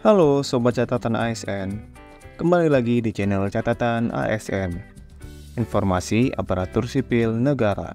Halo Sobat Catatan ASN, kembali lagi di channel Catatan ASN, Informasi Aparatur Sipil Negara.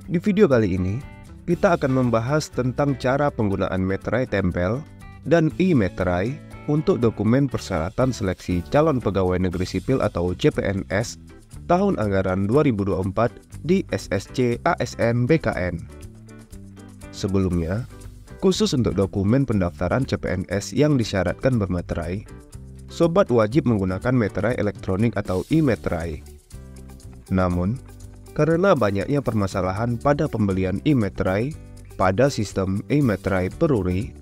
Di video kali ini, kita akan membahas tentang cara penggunaan meterai tempel dan e-meterai untuk dokumen persyaratan seleksi calon pegawai negeri sipil atau CPNS tahun anggaran 2024 di SSC ASN BKN. Sebelumnya, khusus untuk dokumen pendaftaran CPNS yang disyaratkan bermeterai, sobat wajib menggunakan meterai elektronik atau e-meterai. Namun, karena banyaknya permasalahan pada pembelian e-meterai pada sistem e-meterai peruri,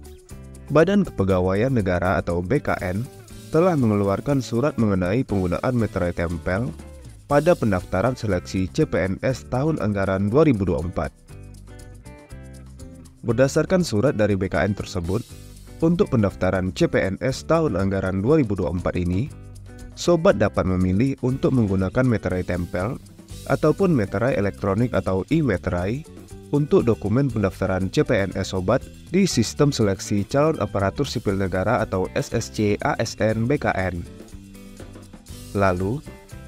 Badan Kepegawaian Negara atau BKN telah mengeluarkan surat mengenai penggunaan meterai tempel pada pendaftaran seleksi CPNS tahun anggaran 2024. Berdasarkan surat dari BKN tersebut, untuk pendaftaran CPNS tahun anggaran 2024 ini, sobat dapat memilih untuk menggunakan meterai tempel ataupun meterai elektronik atau e-meterai untuk dokumen pendaftaran CPNS sobat di Sistem Seleksi Calon Aparatur Sipil Negara atau SSC ASN BKN. Lalu,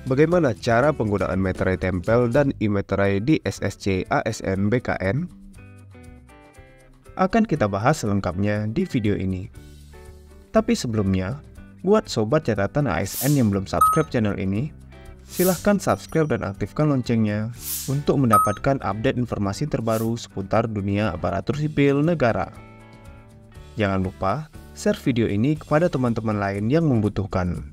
bagaimana cara penggunaan meterai tempel dan e-meterai di SSC ASN BKN? Akan kita bahas selengkapnya di video ini. Tapi sebelumnya, buat sobat catatan ASN yang belum subscribe channel ini, silahkan subscribe dan aktifkan loncengnya untuk mendapatkan update informasi terbaru seputar dunia aparatur sipil negara. Jangan lupa share video ini kepada teman-teman lain yang membutuhkan.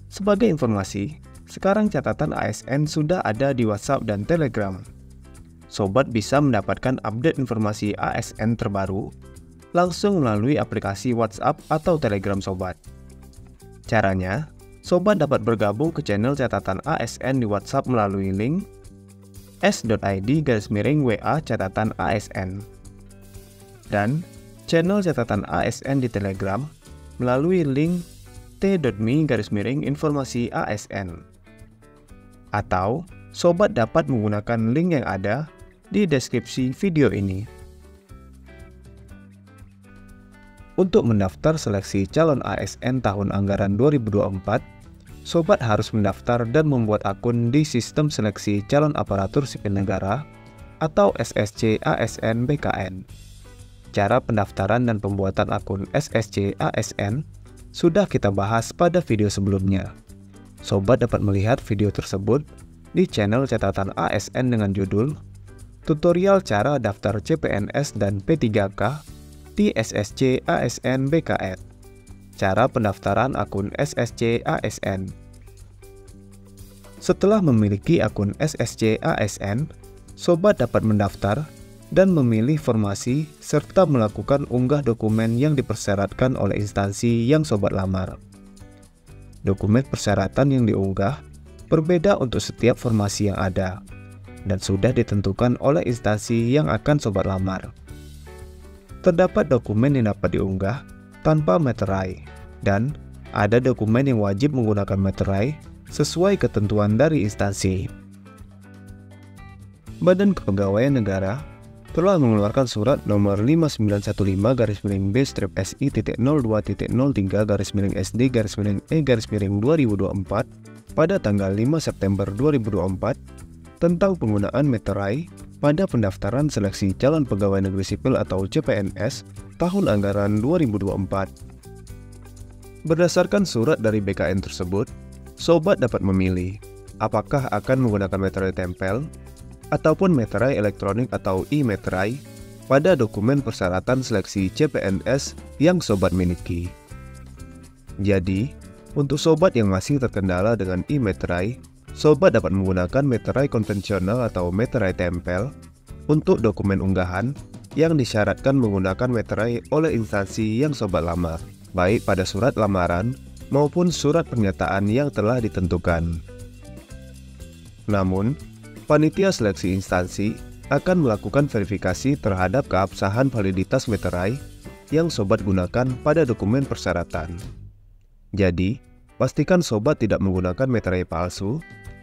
Sebagai informasi, sekarang catatan ASN sudah ada di WhatsApp dan Telegram. Sobat bisa mendapatkan update informasi ASN terbaru langsung melalui aplikasi WhatsApp atau Telegram sobat. Caranya, sobat dapat bergabung ke channel catatan ASN di WhatsApp melalui link s.id/WA catatan ASN dan channel catatan ASN di Telegram melalui link t.me/informasi ASN. Atau, sobat dapat menggunakan link yang ada di deskripsi video ini. Untuk mendaftar seleksi calon ASN tahun anggaran 2024, sobat harus mendaftar dan membuat akun di Sistem Seleksi Calon Aparatur Sipil Negara atau SSC ASN BKN. Cara pendaftaran dan pembuatan akun SSC ASN sudah kita bahas pada video sebelumnya. Sobat dapat melihat video tersebut di channel catatan ASN dengan judul Tutorial Cara Daftar CPNS dan P3K di SSC ASN BKN. Cara pendaftaran akun SSC ASN. Setelah memiliki akun SSC ASN, sobat dapat mendaftar dan memilih formasi serta melakukan unggah dokumen yang dipersyaratkan oleh instansi yang sobat lamar. Dokumen persyaratan yang diunggah berbeda untuk setiap formasi yang ada dan sudah ditentukan oleh instansi yang akan sobat lamar. Terdapat dokumen yang dapat diunggah tanpa meterai, dan ada dokumen yang wajib menggunakan meterai sesuai ketentuan dari instansi. Badan Kepegawaian Negara telah mengeluarkan surat nomor 5975-B-SI.02.03-SD-E-2024 pada tanggal 5 September 2024 tentang penggunaan meterai pada pendaftaran seleksi calon pegawai negeri sipil atau CPNS tahun anggaran 2024. Berdasarkan surat dari BKN tersebut, sobat dapat memilih apakah akan menggunakan meterai tempel ataupun meterai elektronik atau e-meterai pada dokumen persyaratan seleksi CPNS yang sobat miliki. Jadi, untuk sobat yang masih terkendala dengan e-meterai, sobat dapat menggunakan meterai konvensional atau meterai tempel untuk dokumen unggahan yang disyaratkan menggunakan meterai oleh instansi yang sobat lamar, baik pada surat lamaran maupun surat pernyataan yang telah ditentukan. Namun, panitia seleksi instansi akan melakukan verifikasi terhadap keabsahan validitas meterai yang sobat gunakan pada dokumen persyaratan. Jadi, pastikan sobat tidak menggunakan meterai palsu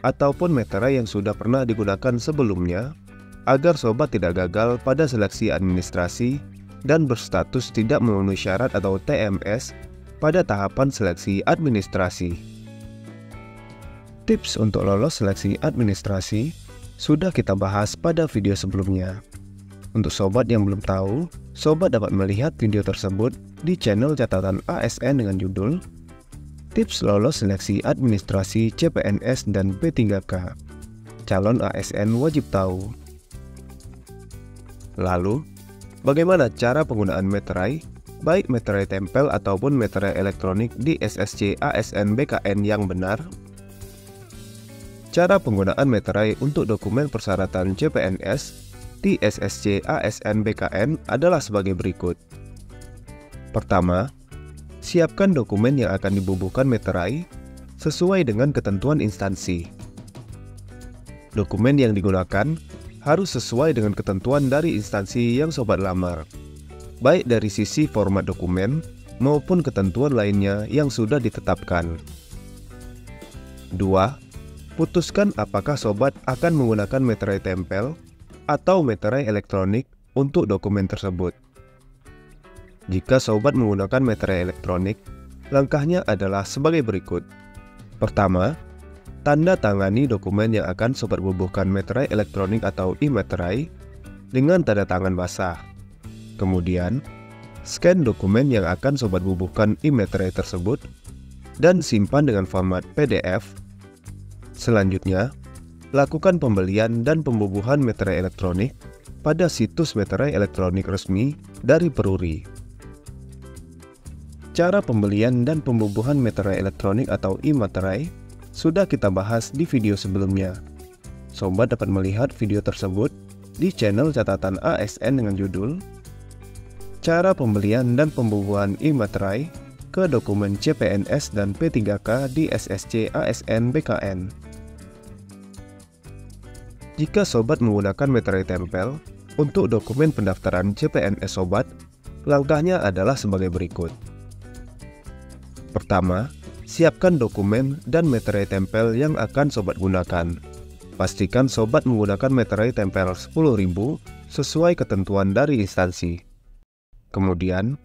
ataupun meterai yang sudah pernah digunakan sebelumnya agar sobat tidak gagal pada seleksi administrasi dan berstatus tidak memenuhi syarat atau TMS pada tahapan seleksi administrasi. Tips untuk lolos seleksi administrasi sudah kita bahas pada video sebelumnya. Untuk sobat yang belum tahu, sobat dapat melihat video tersebut di channel catatan ASN dengan judul Tips Lolos Seleksi Administrasi CPNS dan P3K. Calon ASN wajib tahu. Lalu, bagaimana cara penggunaan meterai, baik meterai tempel ataupun meterai elektronik di SSC ASN BKN yang benar? Cara penggunaan meterai untuk dokumen persyaratan CPNS di SSC ASN BKN adalah sebagai berikut. Pertama, siapkan dokumen yang akan dibubuhkan meterai sesuai dengan ketentuan instansi. Dokumen yang digunakan harus sesuai dengan ketentuan dari instansi yang sobat lamar, baik dari sisi format dokumen maupun ketentuan lainnya yang sudah ditetapkan. 2. Putuskan apakah sobat akan menggunakan meterai tempel atau meterai elektronik untuk dokumen tersebut. Jika sobat menggunakan meterai elektronik, langkahnya adalah sebagai berikut. Pertama, tanda tangani dokumen yang akan sobat bubuhkan meterai elektronik atau e-meterai dengan tanda tangan basah. Kemudian, scan dokumen yang akan sobat bubuhkan e-meterai tersebut dan simpan dengan format PDF. Selanjutnya, lakukan pembelian dan pembubuhan meterai elektronik pada situs meterai elektronik resmi dari Peruri. Cara pembelian dan pembubuhan meterai elektronik atau e-meterai sudah kita bahas di video sebelumnya. Sobat dapat melihat video tersebut di channel catatan ASN dengan judul Cara Pembelian dan Pembubuhan e-meterai ke dokumen CPNS dan P3K di SSC ASN BKN. Jika sobat menggunakan meterai tempel untuk dokumen pendaftaran CPNS sobat, langkahnya adalah sebagai berikut. Pertama, siapkan dokumen dan meterai tempel yang akan sobat gunakan. Pastikan sobat menggunakan meterai tempel 10.000 sesuai ketentuan dari instansi. Kemudian,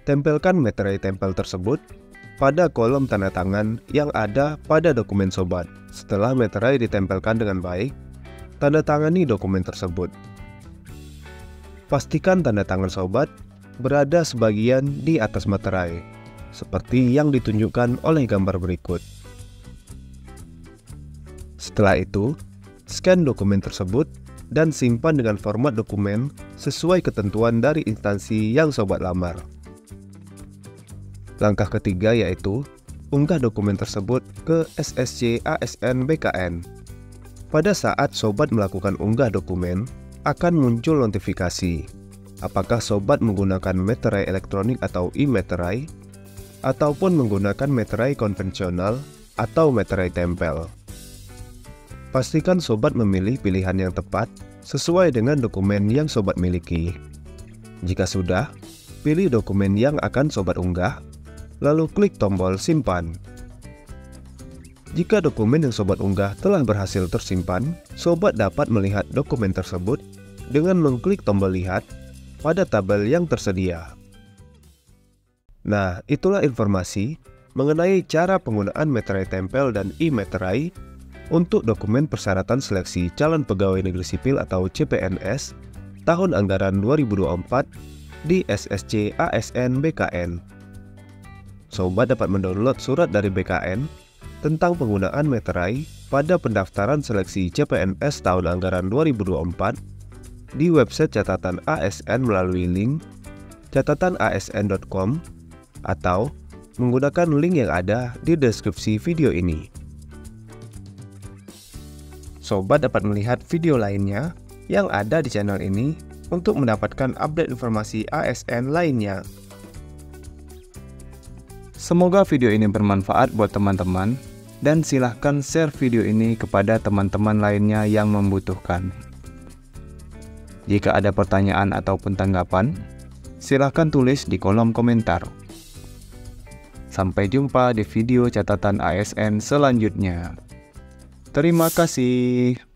tempelkan meterai tempel tersebut pada kolom tanda tangan yang ada pada dokumen sobat. Setelah meterai ditempelkan dengan baik, tanda tangani dokumen tersebut. Pastikan tanda tangan sobat berada sebagian di atas meterai, seperti yang ditunjukkan oleh gambar berikut. Setelah itu, scan dokumen tersebut dan simpan dengan format dokumen sesuai ketentuan dari instansi yang sobat lamar. Langkah ketiga yaitu unggah dokumen tersebut ke SSC ASN BKN. Pada saat sobat melakukan unggah dokumen, akan muncul notifikasi apakah sobat menggunakan meterai elektronik atau e-meterai ataupun menggunakan meterai konvensional atau meterai tempel. Pastikan sobat memilih pilihan yang tepat sesuai dengan dokumen yang sobat miliki. Jika sudah, pilih dokumen yang akan sobat unggah, lalu klik tombol simpan. Jika dokumen yang sobat unggah telah berhasil tersimpan, sobat dapat melihat dokumen tersebut dengan mengklik tombol lihat pada tabel yang tersedia. Nah, itulah informasi mengenai cara penggunaan meterai tempel dan e-meterai untuk dokumen persyaratan seleksi calon pegawai negeri sipil atau CPNS tahun anggaran 2024 di SSC ASN BKN. Sobat dapat mendownload surat dari BKN tentang penggunaan meterai pada pendaftaran seleksi CPNS tahun anggaran 2024 di website catatan ASN melalui link catatanasn.com atau menggunakan link yang ada di deskripsi video ini. Sobat dapat melihat video lainnya yang ada di channel ini untuk mendapatkan update informasi ASN lainnya. Semoga video ini bermanfaat buat teman-teman dan silahkan share video ini kepada teman-teman lainnya yang membutuhkan. Jika ada pertanyaan ataupun tanggapan, silahkan tulis di kolom komentar. Sampai jumpa di video catatan ASN selanjutnya. Terima kasih.